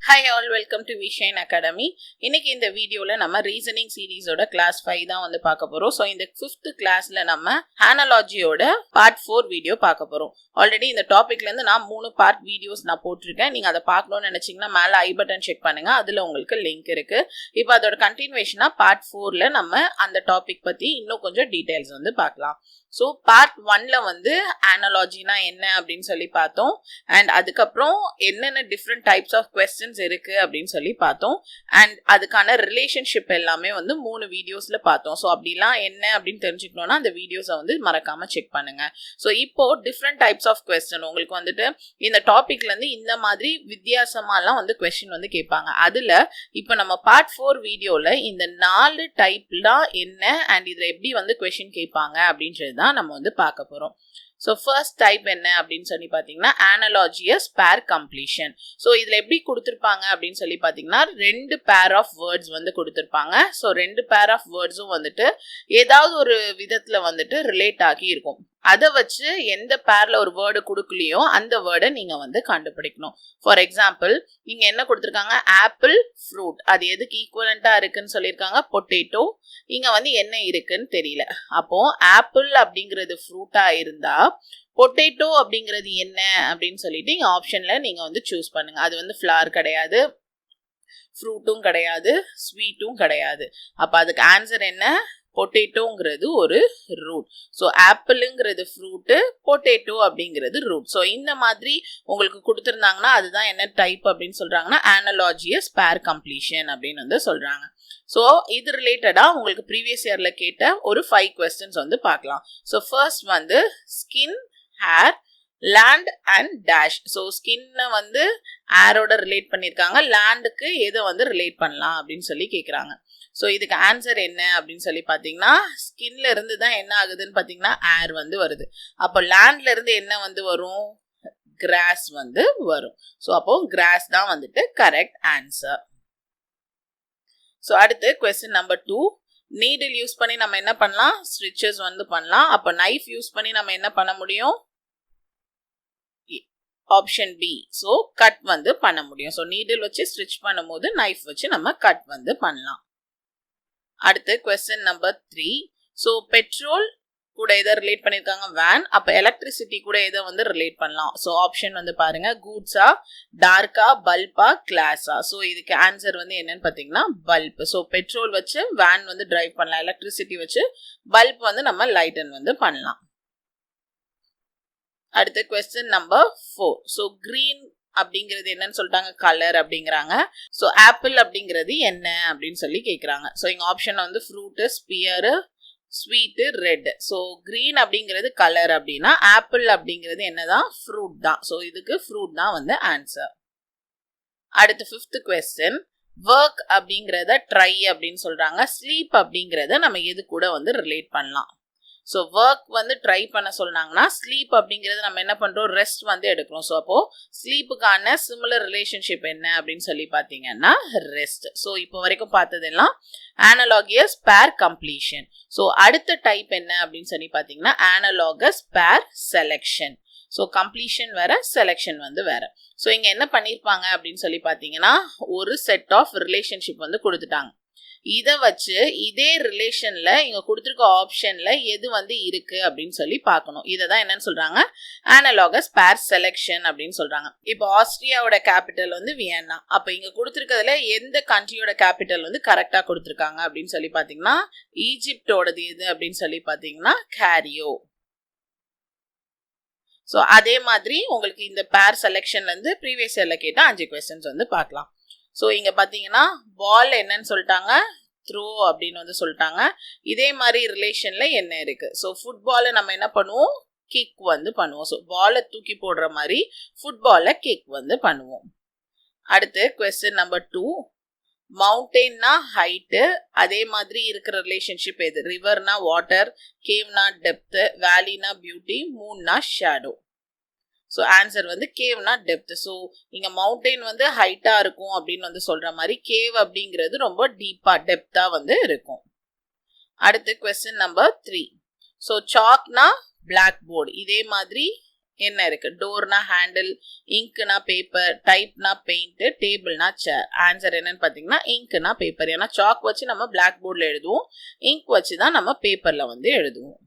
Hi all, welcome to Vishain Academy. இன்னைக்கு இந்த வீடியோல நம்ம ரீசனிங் சீரீஸோட கிளாஸ் 5 தான் வந்து பார்க்க போறோம். ஸோ இந்த 5th கிளாஸ்ல நம்ம அனாலஜியோட பார்ட் 4 வீடியோ பார்க்க போறோம். ஆல்ரெடி இந்த டாபிக்ல இருந்து நான் 3 பார்ட் வீடியோஸ் நான் போட்டிருக்கேன். நீங்க அதை பார்க்கணும்னு நினைச்சீங்கன்னா மேல ஐ பட்டன் செக் பண்ணுங்க, அதுல உங்களுக்கு லிங்க் இருக்கு. இப்போ அதோட கண்டினியூவேஷனா பார்ட் 4ல நம்ம அந்த டாபிக் பத்தி இன்னும் கொஞ்சம் டீடைல்ஸ் வந்து பார்க்கலாம். ஸோ பார்ட் 1ல வந்து அனாலஜினா என்ன அப்படின்னு சொல்லி பார்த்தோம். அண்ட் அதுக்கப்புறம் என்னென்ன டிஃப்ரெண்ட் டைப்ஸ் ஆஃப் கொஸ்டின்ஸ் இருக்கு அப்படின்னு சொல்லி பார்த்தோம். அண்ட் அதுக்கான ரிலேஷன்ஷிப் எல்லாமே வந்து 3 வீடியோஸ்ல பார்த்தோம். ஸோ அப்படிலாம் என்ன அப்படின்னு தெரிஞ்சுக்கணும்னா அந்த வீடியோஸை வந்து மறக்காம செக் பண்ணுங்க. ஸோ இப்போ டிஃப்ரெண்ட் டைப்ஸ் ஆஃப் கொஸ்டின் உங்களுக்கு வந்துட்டு இந்த டாபிக்ல இருந்து இந்த மாதிரி வித்தியாசமாலாம் வந்து கொஸ்டின் வந்து கேட்பாங்க. அதுல இப்போ நம்ம பார்ட் 4 வீடியோல இந்த 4 டைப்லாம் என்ன அண்ட் இதுல எப்படி வந்து கொஸ்டின் கேட்பாங்க அப்படின்றது தான் நம்ம வந்து பார்க்க போறோம். ஸோ ஃபர்ஸ்ட் டைப் என்ன அப்படின்னு சொல்லி பார்த்தீங்கன்னா அனாலஜியஸ் பேர் கம்ப்ளீஷன். ஸோ இதில் எப்படி கொடுத்துருப்பாங்க அப்படின்னு சொல்லி பார்த்தீங்கன்னா 2 பேர் ஆஃப் வேர்ட்ஸ் வந்து கொடுத்துருப்பாங்க. ஸோ 2 பேர் ஆஃப் வேர்ட்ஸும் வந்துட்டு ஏதாவது ஒரு விதத்தில் வந்துட்டு ரிலேட் ஆகி இருக்கும். அதை வச்சு எந்த பேர்ல ஒரு வேர்டு கொடுக்கலையோ அந்த வேர்டை நீங்க வந்து கண்டுபிடிக்கணும். ஃபார் எக்ஸாம்பிள் நீங்க என்ன கொடுத்துருக்காங்க, ஆப்பிள் ஃப்ரூட், அது எதுக்கு ஈக்குவலண்டா இருக்குன்னு சொல்லியிருக்காங்க, பொட்டேட்டோ. இங்க வந்து என்ன இருக்குன்னு தெரியல. அப்போ ஆப்பிள் அப்படிங்கிறது ஃப்ரூட்டா இருந்தா பொட்டேட்டோ அப்படிங்கிறது என்ன அப்படின்னு சொல்லிட்டு இங்க ஆப்ஷன்ல நீங்க வந்து சூஸ் பண்ணுங்க. அது வந்து ஃப்ளவர் கிடையாது, ஃப்ரூட்டும் கிடையாது, ஸ்வீட்டும் கிடையாது. அப்ப அதுக்கு ஆன்சர் என்ன, பொட்டேட்டோங்கிறது ஒரு ரூட். ஸோ ஆப்பிளுங்கிறது ஃப்ரூட்டு, பொட்டேட்டோ அப்படிங்கிறது ரூட். ஸோ இந்த மாதிரி உங்களுக்கு கொடுத்துருந்தாங்கன்னா அதுதான் என்ன டைப் அப்படின்னு சொல்றாங்கன்னா அனாலஜியஸ் பேர் கம்ப்ளீஷன் அப்படின்னு வந்து சொல்றாங்க. ஸோ இது ரிலேட்டடா உங்களுக்கு ப்ரீவியஸ் இயர்ல கேட்ட ஒரு 5 கொஸ்டின்ஸ் வந்து பார்க்கலாம். ஸோ ஃபர்ஸ்ட் வந்து skin, hair, land and dash. So ஸ்கின்னை வந்து ஏரோட ரிலேட் பண்ணியிருக்காங்க, லேண்டுக்கு எதை வந்து ரிலேட் பண்ணலாம் அப்படின்னு சொல்லி கேட்குறாங்க. ஸோ இதுக்கு ஆன்சர் என்ன அப்படின்னு சொல்லி பார்த்தீங்கன்னா ஸ்கின்ல இருந்து தான் என்ன ஆகுதுன்னு பார்த்தீங்கன்னா ஏர் வந்து வருது. அப்போ லேண்ட்ல இருந்து என்ன வந்து வரும், கிராஸ் வந்து வரும். ஸோ அப்போ கிராஸ் தான் வந்துட்டு கரெக்ட் ஆன்சர். ஸோ அடுத்து கொஸ்டின் நம்பர் 2, நீடில் யூஸ் பண்ணி நம்ம என்ன பண்ணலாம், ஸ்டிச்சஸ் வந்து பண்ணலாம். அப்போ நைஃப் யூஸ் பண்ணி நம்ம என்ன பண்ண முடியும், ஆப்ஷன் பி, ஸோ கட் வந்து பண்ண முடியும். ஸோ நீடில் வச்சு ஸ்டிச் பண்ணும்போது நைஃப் வச்சு நம்ம கட் வந்து பண்ணலாம். அடுத்து கொஸ்டின் நம்பர் 3, ஸோ பெட்ரோல் கூட எதை ரிலேட் பண்ணியிருக்காங்க, வேன். அப்போ எலக்ட்ரிசிட்டி கூட எதை வந்து ரிலேட் பண்ணலாம். ஸோ ஆப்ஷன் வந்து பாருங்க, கூட்ஸா, டார்க்கா, பல்பா, கிளாஸா. ஸோ இதுக்கு ஆன்சர் வந்து என்னன்னு பார்த்தீங்கன்னா பல்ப். ஸோ பெட்ரோல் வச்சு வேன் வந்து டிரைவ் பண்ணலாம், எலக்ட்ரிசிட்டி வச்சு பல்ப் வந்து நம்ம லைட்டன் வந்து பண்ணலாம். அடுத்து கொஸ்டின் நம்பர் 4, ஸோ கிரீன் அப்படிங்கிறது என்னன்னு சொல்லிட்டாங்க, கலர் அப்படிங்கிறாங்க. ஸோ ஆப்பிள் அப்படிங்கிறது என்ன அப்படின்னு சொல்லி கேட்குறாங்க. ஸோ இங்கே ஆப்ஷன் வந்து fruit, spear, sweet, red. So green அப்படிங்கிறது கலர் அப்படின்னா ஆப்பிள் அப்படிங்கிறது என்னதான், ஃப்ரூட் தான். ஸோ இதுக்கு ஃப்ரூட் தான் வந்து ஆன்சர். அடுத்து 5th கொஸ்டின், ஒர்க் அப்படிங்கிறத ட்ரை அப்படின்னு சொல்றாங்க, ஸ்லீப் அப்படிங்கிறத நம்ம எது கூட வந்து ரிலேட் பண்ணலாம். ஸோ ஒர்க் வந்து ட்ரை பண்ண சொன்னாங்கன்னா ஸ்லீப் அப்படிங்கிறது நம்ம என்ன பண்ணுறோம், ரெஸ்ட் வந்து எடுக்கிறோம். ஸோ அப்போ ஸ்லீப்புக்கான சிமிலர் ரிலேஷன்ஷிப் என்ன அப்படின்னு சொல்லி பார்த்தீங்கன்னா ரெஸ்ட். ஸோ இப்போ வரைக்கும் பார்த்ததெல்லாம் அனாலஜியஸ் பேர் கம்ப்ளீஷன். ஸோ அடுத்த டைப் என்ன அப்படின்னு சொல்லி பார்த்தீங்கன்னா அனாலோகஸ் பேர் செலெக்ஷன். ஸோ கம்ப்ளீஷன் வேற, செலெக்ஷன் வந்து வேற. ஸோ இங்கே என்ன பண்ணியிருப்பாங்க அப்படின்னு சொல்லி பார்த்தீங்கன்னா ஒரு செட் ஆஃப் ரிலேஷன்ஷிப் வந்து கொடுத்துட்டாங்க. இதை வச்சு இதே ரிலேஷன்ல இங்க கொடுத்துருக்க ஆப்ஷன்ல எது வந்து இருக்கு அப்படின்னு சொல்லி பார்க்கணும். இதை தான் என்னன்னு சொல்றாங்க, அனாலோகஸ் பேர் செலெக்ஷன் அப்படின்னு சொல்றாங்க. இப்போ ஆஸ்திரியாவோட கேபிட்டல் வந்து வியன்னா. அப்ப இங்க கொடுத்துருக்கிறதுல எந்த கண்ட்ரியோட கேபிட்டல் வந்து கரெக்டா கொடுத்துருக்காங்க அப்படின்னு சொல்லி பாத்தீங்கன்னா ஈஜிப்டோடது எது அப்படின்னு சொல்லி பாத்தீங்கன்னா கேரியோ. ஸோ அதே மாதிரி உங்களுக்கு இந்த பேர் செலெக்ஷன்ல இருந்து ப்ரீவியஸ் இயர்ல கேட்ட 5 கொஸ்டின்ஸ் வந்து பார்க்கலாம். ஸோ இங்க பாத்தீங்கன்னா பால் என்னன்னு சொல்லிட்டாங்க, த்ரோ அப்படின்னு வந்து சொல்லிட்டாங்க. இதே மாதிரி ரிலேஷன்ல என்ன இருக்கு, ஸோ ஃபுட்பாலை நம்ம என்ன பண்ணுவோம், கிக் வந்து பண்ணுவோம். ஸோ பாலை தூக்கி போடுற மாதிரி ஃபுட்பாலை கிக் வந்து பண்ணுவோம். அடுத்து கொஸ்டின் நம்பர் 2, மவுண்டெயின்னா ஹைட்டு, அதே மாதிரி இருக்கிற ரிலேஷன்ஷிப் எது, ரிவர்னா வாட்டர், கேவ்னா டெப்த், வேலினா பியூட்டி, மூன்னா ஷேடோ. ஸோ ஆன்சர் வந்து கேவ்னா டெப்த். ஸோ இங்கே மவுண்டெயின் வந்து ஹைட்டாக இருக்கும் அப்படின்னு வந்து சொல்கிற மாதிரி கேவ் அப்படிங்கிறது ரொம்ப டீப்பாக டெப்த்தாக வந்து இருக்கும். அடுத்து கொஸ்டின் நம்பர் 3, ஸோ சாக்னா பிளாக் போர்டு. இதே மாதிரி என்ன இருக்கு? டோர்னா ஹேண்டில், இங்க்னா பேப்பர், டைப்னா பெயிண்ட், டேபிள்னா சேர். ஆன்சர் என்னன்னு பார்த்தீங்கன்னா இங்க்னா பேப்பர். ஏன்னா சாக் வச்சு நம்ம பிளாக் போர்டில் எழுதுவோம், இங்க் வச்சு தான் நம்ம பேப்பர்ல வந்து எழுதுவோம்.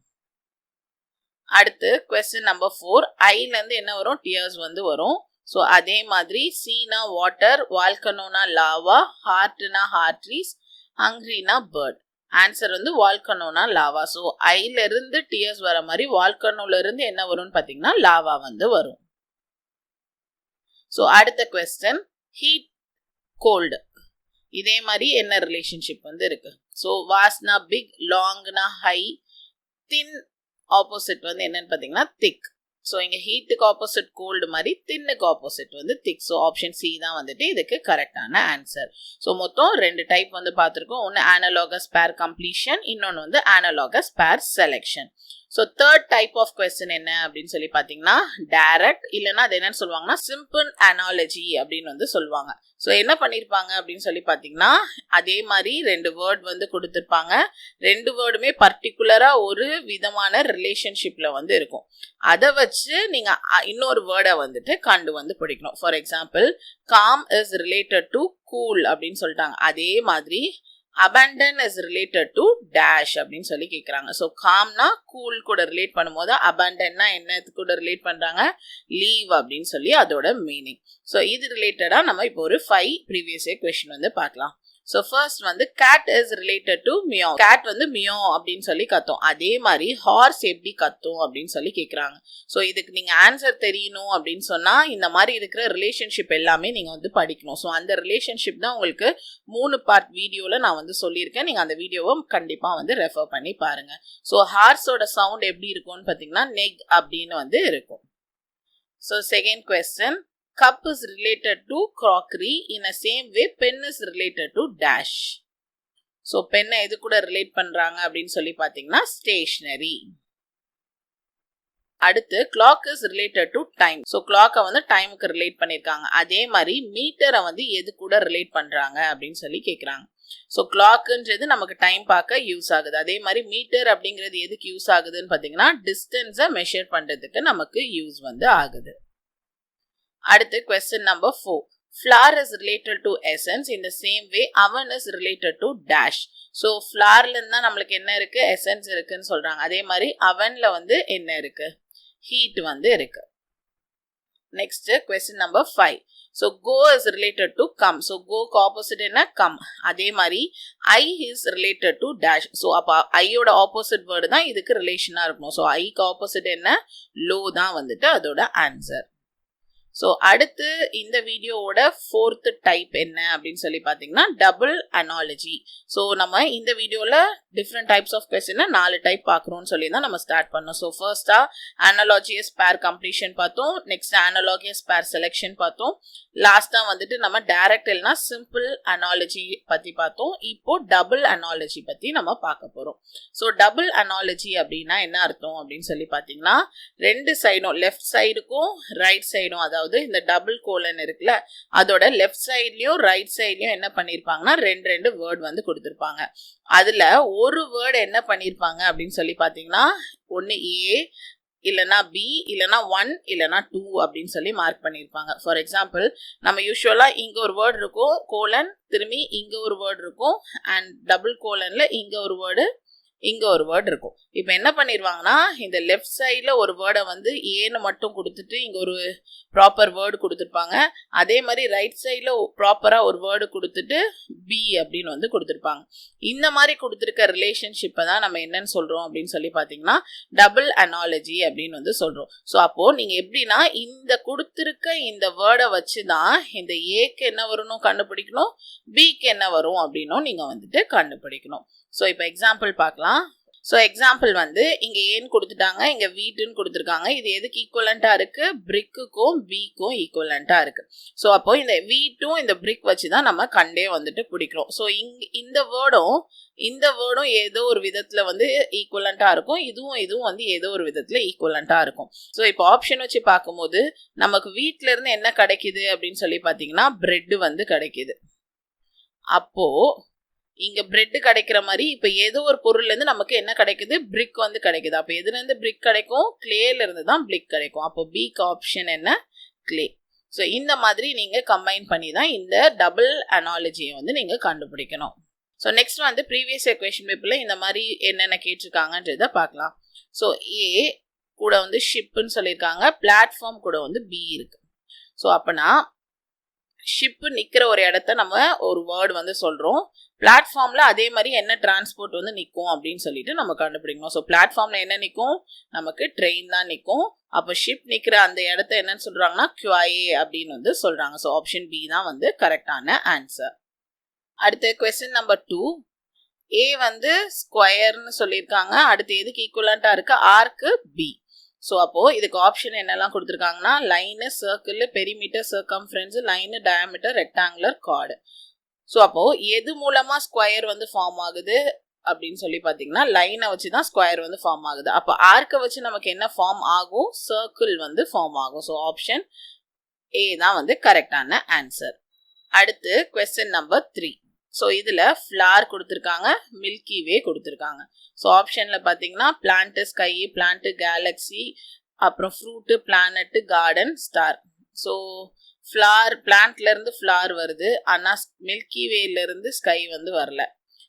அடுத்து கொஸ்டின் நம்பர் 4. ஐலேருந்து என்ன வரும்? டியர்ஸ் வந்து வரும். ஸோ அதே மாதிரி சீனா வாட்டர், வால்கனோனா லாவா, ஹார்ட்னா ஹார்ட்ரீஸ், ஹங்க்ரினா பேர்ட். ஆன்சர் வந்து வால்கனோனா லாவா. ஸோ ஐல இருந்து டியர்ஸ் வர மாதிரி வால்கனோல இருந்து என்ன வரும்னு பார்த்தீங்கன்னா லாவா வந்து வரும். ஸோ அடுத்த கொஸ்டின் ஹீட் கோல்டு. இதே மாதிரி என்ன ரிலேஷன்ஷிப் வந்து இருக்கு? ஸோ வாஸ்னா பிக், லாங்னா ஹை, தின் ஆப்போசிட் வந்து என்னன்னு பார்த்தீங்கன்னா திக். ஸோ இங்கே ஹீட்டுக்கு ஆப்போசிட் கோல்டு மாதிரி தின்னுக்கு ஆப்போசிட் வந்து திக். ஸோ ஆப்ஷன் சி தான் வந்துட்டு இதுக்கு கரெக்டான ஆன்சர். ஸோ மொத்தம் 2 டைப் வந்து பார்த்துருக்கோம். ஒன்று அனலாகஸ் பேர் கம்ப்ளீஷன், இன்னொன்று வந்து analogous pair selection. So third type of question என்ன அப்படின்னு சொல்லி பார்த்தீங்கன்னா டைரக்ட், இல்லைன்னா அது என்னன்னு சொல்லுவாங்கன்னா சிம்பிள் அனாலஜி அப்படின்னு வந்து சொல்லுவாங்க. ஸோ என்ன பண்ணியிருப்பாங்க அப்படின்னு சொல்லி பார்த்தீங்கன்னா அதே மாதிரி 2 வேர்ட் வந்து கொடுத்துருப்பாங்க. 2 வேர்டுமே பர்டிகுலராக ஒரு விதமான ரிலேஷன்ஷிப்பில் வந்து இருக்கும். அதை வச்சு நீங்கள் இன்னொரு வேர்டை வந்துட்டு கண்டு வந்து பிடிக்கணும். For example com is related to cool அப்படின்னு சொல்லிட்டாங்க. அதே மாதிரி abandon is related to dash அப்படின்னு சொல்லி கேட்குறாங்க. ஸோ காம்னா கூல் கூட ரிலேட் பண்ணும்போது abandonனா என்னது கூட ரிலேட் பண்ணுறாங்க? லீவ் அப்படின்னு சொல்லி அதோட மீனிங். ஸோ இது ரிலேட்டடாக நம்ம இப்போ ஒரு 5 ப்ரீவியஸ் இயர் கொஸ்டின் வந்து பார்க்கலாம். ஸோ ஃபர்ஸ்ட் வந்து cat is related to meow. Cat வந்து மியோ அப்படின்னு சொல்லி கத்தும். அதே மாதிரி ஹார்ஸ் எப்படி கத்தும் அப்படின்னு சொல்லி கேட்குறாங்க. ஸோ இதுக்கு நீங்கள் ஆன்சர் தெரியணும் அப்படின்னு சொன்னால் இந்த மாதிரி இருக்கிற ரிலேஷன்ஷிப் எல்லாமே நீங்கள் வந்து படிக்கணும். ஸோ அந்த ரிலேஷன்ஷிப் தான் உங்களுக்கு 3 பார்ட் வீடியோவில் நான் வந்து சொல்லியிருக்கேன். நீங்கள் அந்த வீடியோவை கண்டிப்பாக வந்து ரெஃபர் பண்ணி பாருங்கள். ஸோ ஹார்ஸோட சவுண்ட் எப்படி இருக்கும்னு பார்த்தீங்கன்னா நெக் அப்படின்னு வந்து இருக்கும். So second question, cup is related to crockery in the same way pen is related to dash. So pen எது கூட ரிலேட் பண்றாங்க அப்படின்னு சொல்லி பார்த்தீங்கன்னா ஸ்டேஷனரி. அடுத்து clock is related to time. So கிளாக்கை வந்து டைமுக்கு ரிலேட் பண்ணியிருக்காங்க. அதே மாதிரி மீட்டரை வந்து எது கூட ரிலேட் பண்றாங்க அப்படின்னு சொல்லி கேட்குறாங்க. ஸோ கிளாக்குன்றது நமக்கு டைம் பார்க்க யூஸ் ஆகுது. அதே மாதிரி மீட்டர் அப்படிங்கிறது எதுக்கு யூஸ் ஆகுதுன்னு பார்த்தீங்கன்னா டிஸ்டன்ஸை மெஷர் பண்ணுறதுக்கு நமக்கு யூஸ் வந்து ஆகுது. அடுத்து question number 4. Flour is related to essence in the same way oven is related to dash. So ஃப்ளார்ல இருந்தா நம்மளுக்கு என்ன இருக்கு? எசன்ஸ் இருக்குன்னு சொல்றாங்க. அதே மாதிரி அவன்ல வந்து என்ன இருக்கு? ஹீட் வந்து இருக்கு. Next question number 5. So go is related to come. So coke opposite என்ன? கம். அதே மாதிரி I is related to dash. So அப்போ ஐயோட ஆப்போசிட் வேர்டு தான் இதுக்கு ரிலேஷனா இருக்கணும். ஸோ ஐக்கு ஆப்போசிட் என்ன? லோ தான் வந்துட்டு அதோட ஆன்சர். ஸோ அடுத்து இந்த வீடியோவோட 4th டைப் என்ன அப்படின்னு சொல்லி பார்த்தீங்கன்னா டபுள் அனாலஜி. ஸோ நம்ம இந்த வீடியோவில் டிஃப்ரெண்ட் டைப்ஸ் ஆஃப் கொஸ்டினை 4 டைப் பார்க்குறோம்னு சொல்லி தான் நம்ம ஸ்டார்ட் பண்ணோம். ஸோ ஃபர்ஸ்டா அனாலஜியஸ் பேர் கம்ப்ளீஷன் பார்த்தோம். நெக்ஸ்ட் அனாலஜியஸ் பேர் செலெக்ஷன் பார்த்தோம். லாஸ்ட்டாக வந்துட்டு நம்ம டைரக்ட் இல்லைனா சிம்பிள் அனாலஜி பற்றி பார்த்தோம். இப்போ டபுள் அனாலஜி பற்றி நம்ம பார்க்க போகிறோம். ஸோ டபுள் அனாலஜி அப்படின்னா என்ன அர்த்தம் அப்படின்னு சொல்லி பார்த்தீங்கன்னா 2 சைடும் லெஃப்ட் சைடுக்கும் ரைட் சைடும், அதாவது இந்த டபுள் கோலன் இருக்குல்ல அதோட லெஃப்ட் சைட்லயும் ரைட் சைட்லயும் என்ன பண்ணிருப்பாங்கன்னா 2 வேர்ட் வந்து கொடுத்திருப்பாங்க. அதுல ஒரு வேர்டு என்ன பண்ணிருப்பாங்க அப்படின்னு சொல்லி பாத்தீங்கன்னா ஒன்னு ஏ இல்லனா பி இல்லனா 1 இல்லனா 2 அப்படின்னு சொல்லி மார்க் பண்ணிருப்பாங்க. ஃபார் எக்ஸாம்பிள் நம்ம யூஸ்வலா இங்க ஒரு வேர்டு இருக்கும் கோலன், திரும்பி இங்க ஒரு வேர்டு இருக்கும், அண்ட் டபுள் கோலன்ல இங்க ஒரு வேர்டு இங்க ஒரு வேர்டு இருக்கும். இப்போ என்ன பண்ணிருவாங்கன்னா இந்த லெஃப்ட் சைட்ல ஒரு வேர்டை வந்து ஏன்னு மட்டும் கொடுத்துட்டு இங்க ஒரு ப்ராப்பர் வேர்டு கொடுத்துருப்பாங்க. அதே மாதிரி ரைட் சைட்ல ப்ராப்பரா ஒரு வேர்டு கொடுத்துட்டு பி அப்படின்னு வந்து கொடுத்துருப்பாங்க. இந்த மாதிரி கொடுத்துருக்க ரிலேஷன்ஷிப்பை தான் நம்ம என்னன்னு சொல்றோம் அப்படின்னு சொல்லி பார்த்தீங்கன்னா டபுள் அனாலஜி அப்படின்னு வந்து சொல்றோம். ஸோ அப்போ நீங்க எப்படின்னா இந்த கொடுத்துருக்க இந்த வேர்டை வச்சு தான் இந்த ஏக்கு என்ன வரும்னு கண்டுபிடிக்கணும், பிக்கு என்ன வரும் அப்படின்னும் நீங்க வந்துட்டு கண்டுபிடிக்கணும். ஸோ இப்போ எக்ஸாம்பிள் பார்க்கலாம். ஸோ எக்ஸாம்பிள் வந்து இங்கே ஏன்னு கொடுத்துட்டாங்க, இங்கே வீட்டுன்னு கொடுத்துருக்காங்க. இது எதுக்கு ஈக்குவலண்டா இருக்கு? பிரிக்குக்கும் பிக்கும் ஈக்குவலண்டா இருக்கு. ஸோ அப்போ இந்த வீட்டும் இந்த பிரிக் வச்சு தான் நம்ம கண்டே வந்துட்டு பிடிக்கிறோம். ஸோ இந்த வேர்டும் ஏதோ ஒரு விதத்துல வந்து ஈக்குவலண்டா இருக்கும், இதுவும் வந்து ஏதோ ஒரு விதத்துல ஈக்குவலண்டா இருக்கும். ஸோ இப்போ ஆப்ஷன் வச்சு பார்க்கும்போது நமக்கு வீட்ல இருந்து என்ன கிடைக்குது அப்படின்னு சொல்லி பார்த்தீங்கன்னா பிரெட் வந்து கிடைக்குது. அப்போ இங்க பிரெட் கிடைக்கிற மாதிரி இப்போ ஏதோ ஒரு பொருள்ல இருந்து நமக்கு என்ன கிடைக்குது, பிரிக் வந்து கிடைக்குது. அப்போ எதுல இருந்து பிரிக் கிடைக்கும், கிளேல இருந்து தான் பிரிக் கிடைக்கும். அப்போ பிக்கு ஆப்ஷன் என்ன, கிளே. ஸோ இந்த மாதிரி நீங்க கம்பைன் பண்ணி தான் இந்த டபுள் அனாலஜியை வந்து நீங்க கண்டுபிடிக்கணும். ஸோ நெக்ஸ்ட் வந்து ப்ரீவியஸ் இயர் கொஸ்டின் பேப்பர்ல இந்த மாதிரி என்னென்ன கேட்டிருக்காங்கன்றத பார்க்கலாம். ஸோ ஏ கூட வந்து ஷிப்னு சொல்லியிருக்காங்க, பிளாட்ஃபார்ம் கூட வந்து பி இருக்கு. ஸோ அப்பனா ஷிப்பு நிற்கிற ஒரு இடத்த நம்ம ஒரு வேர்டு வந்து சொல்கிறோம், பிளாட்ஃபார்மில் அதே மாதிரி என்ன டிரான்ஸ்போர்ட் வந்து நிற்கும் அப்படின்னு சொல்லிட்டு நம்ம கண்டுபிடிக்கணும். ஸோ பிளாட்ஃபார்மில் என்ன நிற்கும், நமக்கு ட்ரெயின் தான் நிற்கும். அப்போ ஷிப் நிற்கிற அந்த இடத்த என்னன்னு சொல்கிறாங்கன்னா QIA அப்படின்னு வந்து சொல்கிறாங்க. ஸோ ஆப்ஷன் பி தான் வந்து கரெக்டான ஆன்சர். அடுத்து கொஸ்டின் நம்பர் 2. ஏ வந்து ஸ்கொயர்னு சொல்லியிருக்காங்க, அடுத்து எதுக்கு ஈக்குவலண்ட்டாக இருக்கு, ஆர்க்கு பி. ஸோ அப்போது இதுக்கு ஆப்ஷன் என்னெல்லாம் கொடுத்துருக்காங்கன்னா line, circle, perimeter, circumference, line, diameter, rectangular, card. So அப்போது எது மூலமாக ஸ்கொயர் வந்து ஃபார்ம் ஆகுது அப்படின்னு சொல்லி பார்த்தீங்கன்னா லைனை வச்சு தான் ஸ்கொயர் வந்து ஃபார்ம் ஆகுது. அப்போ ஆர்க்கை வச்சு நமக்கு என்ன ஃபார்ம் ஆகும், சர்க்கிள் வந்து ஃபார்ம் ஆகும். ஸோ ஆப்ஷன் ஏ தான் வந்து கரெக்டான ஆன்சர். அடுத்து கொஸ்டின் நம்பர் 3. ஸோ இதில் ஃப்ளார் கொடுத்துருக்காங்க, மில்கி வே கொடுத்துருக்காங்க. ஸோ ஆப்ஷனில் பார்த்தீங்கன்னா பிளான்ட்டு, ஸ்கை, பிளான்ட்டு, கேலக்ஸி, அப்புறம் fruit, planet, garden, star. So flower, பிளான்ட்லேருந்து ஃப்ளார் வருது, ஆனால் மில்கி வேலேருந்து ஸ்கை வந்து வரல.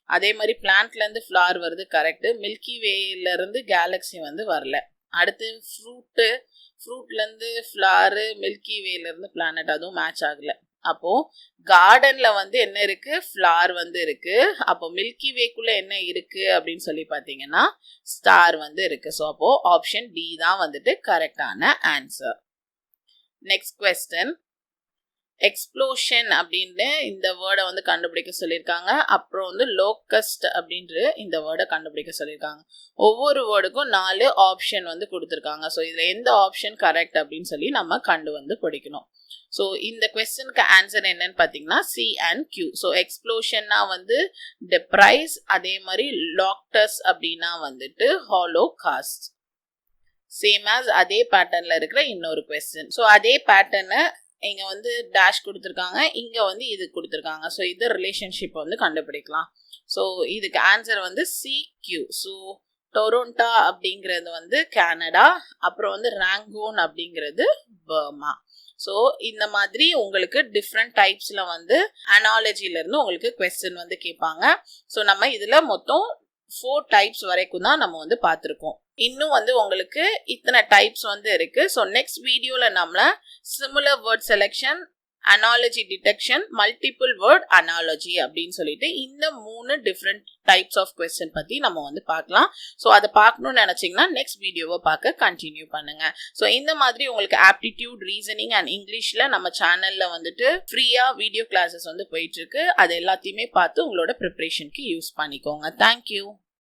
அதே மாதிரி பிளான்ட்லேருந்து ஃப்ளார் வருது, கரெக்டு. மில்கி வேலேருந்து கேலக்ஸி வந்து வரல. அடுத்து ஃப்ரூட்லேருந்து ஃப்ளாரு, மில்கி வேலேருந்து பிளானட், அதுவும் மேட்ச் ஆகலை. அப்போ கார்டன்ல வந்து என்ன இருக்கு, ஃப்ளார் வந்து இருக்கு. அப்போ மில்கி வேக்குள்ள என்ன இருக்கு அப்படின்னு சொல்லி பார்த்தீங்கன்னா ஸ்டார் வந்து இருக்கு. ஸோ அப்போ ஆப்ஷன் டி தான் வந்துட்டு கரெக்டான ஆன்சர். நெக்ஸ்ட் கொஸ்டின், எக்ஸ்ப்ளோஷன் அப்படின்னு இந்த வேர்டை வந்து கண்டுபிடிக்க சொல்லியிருக்காங்க. அப்புறம் வந்து லோக்கஸ்ட் அப்படின்ற இந்த வேர்டை கண்டுபிடிக்க சொல்லியிருக்காங்க. ஒவ்வொரு வேர்டுக்கும் 4 ஆப்ஷன் வந்து கொடுத்துருக்காங்க. ஸோ இதில் எந்த ஆப்ஷன் கரெக்ட் அப்படின்னு சொல்லி நம்ம கண்டு வந்து பிடிக்கணும். ஸோ இந்த கொஸ்டினுக்கு ஆன்சர் என்னன்னு பார்த்தீங்கன்னா சி அண்ட் கியூ. ஸோ எக்ஸ்ப்ளோஷன்னா வந்து டெப்ரைஸ், அதே மாதிரி லாக்டஸ் அப்படின்னா வந்துட்டு ஹாலோகாஸ்ட். சேம் ஆஸ் அதே பேட்டர்னில் இருக்கிற இன்னொரு கொஸ்டின். ஸோ அதே பேட்டர்னை இங்கே வந்து டேஷ் கொடுத்துருக்காங்க, இங்கே வந்து இது கொடுத்துருக்காங்க. ஸோ இது ரிலேஷன்ஷிப் வந்து கண்டுபிடிக்கலாம். ஸோ இதுக்கு ஆன்சர் வந்து CQ. ஸோ டொரண்டோ அப்படிங்கிறது வந்து கனடா, அப்புறம் வந்து ராங்கூன் அப்படிங்கிறது பர்மா. ஸோ இந்த மாதிரி உங்களுக்கு டிஃப்ரெண்ட் டைப்ஸில் வந்து அனாலஜிலேருந்து உங்களுக்கு கொஸ்டின் வந்து கேட்பாங்க. ஸோ நம்ம இதில் மொத்தம் 4 டைப்ஸ் வரைக்கும் தான் நம்ம வந்து பார்த்துருக்கோம். இன்னும் வந்து உங்களுக்கு இத்தனை டைப்ஸ் வந்து இருக்கு. ஸோ நெக்ஸ்ட் வீடியோவில் நம்மள similar word selection, analogy detection, multiple word analogy அப்படின்னு சொல்லிட்டு இந்த 3 டிஃப்ரெண்ட் டைப்ஸ் ஆஃப் கொஸ்டின் பற்றி நம்ம வந்து பார்க்கலாம். ஸோ அதை பார்க்கணும்னு நினச்சிங்கன்னா நெக்ஸ்ட் வீடியோவை பார்க்க கண்டினியூ பண்ணுங்க. ஸோ இந்த மாதிரி உங்களுக்கு ஆப்டிடியூட், ரீசனிங் அண்ட் இங்கிலீஷில் நம்ம சேனலில் வந்துட்டு ஃப்ரீயாக வீடியோ கிளாஸஸ் வந்து போயிட்டுருக்கு. அது எல்லாத்தையுமே பார்த்து உங்களோட ப்ரிப்ரேஷனுக்கு யூஸ் பண்ணிக்கோங்க. தேங்க்யூ.